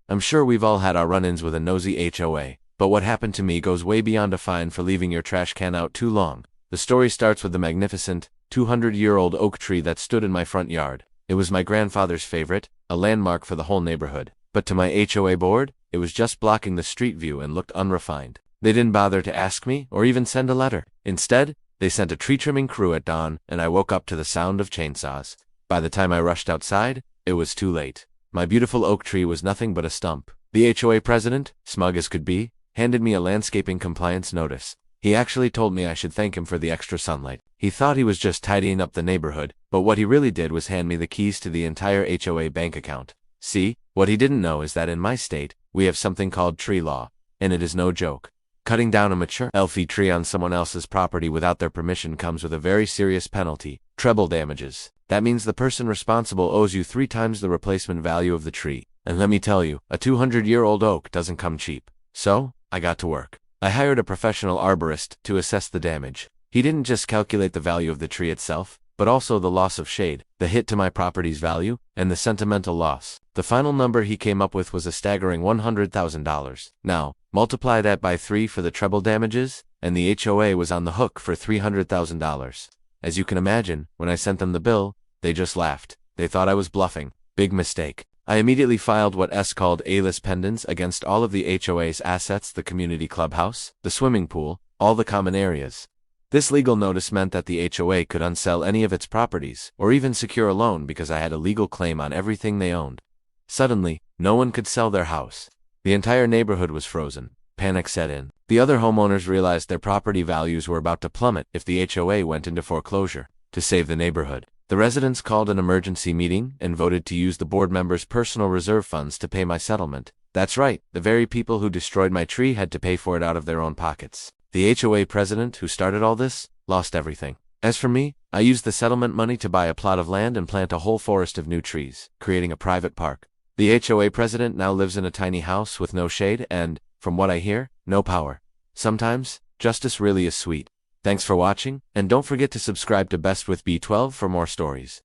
I'm sure we've all had our run-ins with a nosy HOA, but what happened to me goes way beyond a fine for leaving your trash can out too long. The story starts with the magnificent, 200-year-old oak tree that stood in my front yard. It was my grandfather's favorite, a landmark for the whole neighborhood. But to my HOA board, it was just blocking the street view and looked unrefined. They didn't bother to ask me or even send a letter. Instead, they sent a tree trimming crew at dawn, and I woke up to the sound of chainsaws. By the time I rushed outside, it was too late. My beautiful oak tree was nothing but a stump. The HOA president, smug as could be, handed me a landscaping compliance notice. He actually told me I should thank him for the extra sunlight. He thought he was just tidying up the neighborhood, but what he really did was hand me the keys to the entire HOA bank account. See, what he didn't know is that in my state, we have something called tree law, and it is no joke. Cutting down a mature, healthy tree on someone else's property without their permission comes with a very serious penalty, treble damages. That means the person responsible owes you 3 times the replacement value of the tree. And let me tell you, a 200-year-old oak doesn't come cheap. So, I got to work. I hired a professional arborist to assess the damage. He didn't just calculate the value of the tree itself, but also the loss of shade, the hit to my property's value, and the sentimental loss. The final number he came up with was a staggering $100,000. Now, multiply that by 3 for the treble damages, and the HOA was on the hook for $300,000. As you can imagine, when I sent them the bill, they just laughed. They thought I was bluffing. Big mistake. I immediately filed what S called A-list pendants against all of the HOA's assets: the community clubhouse, the swimming pool, all the common areas. This legal notice meant that the HOA could unsell any of its properties, or even secure a loan because I had a legal claim on everything they owned. Suddenly, no one could sell their house. The entire neighborhood was frozen. Panic set in. The other homeowners realized their property values were about to plummet if the HOA went into foreclosure. To save the neighborhood, the residents called an emergency meeting and voted to use the board members' personal reserve funds to pay my settlement. That's right, the very people who destroyed my tree had to pay for it out of their own pockets. The HOA president, who started all this, lost everything. As for me, I used the settlement money to buy a plot of land and plant a whole forest of new trees, creating a private park. The HOA president now lives in a tiny house with no shade and, from what I hear, no power. Sometimes, justice really is sweet. Thanks for watching, and don't forget to subscribe to BestWithB12 for more stories.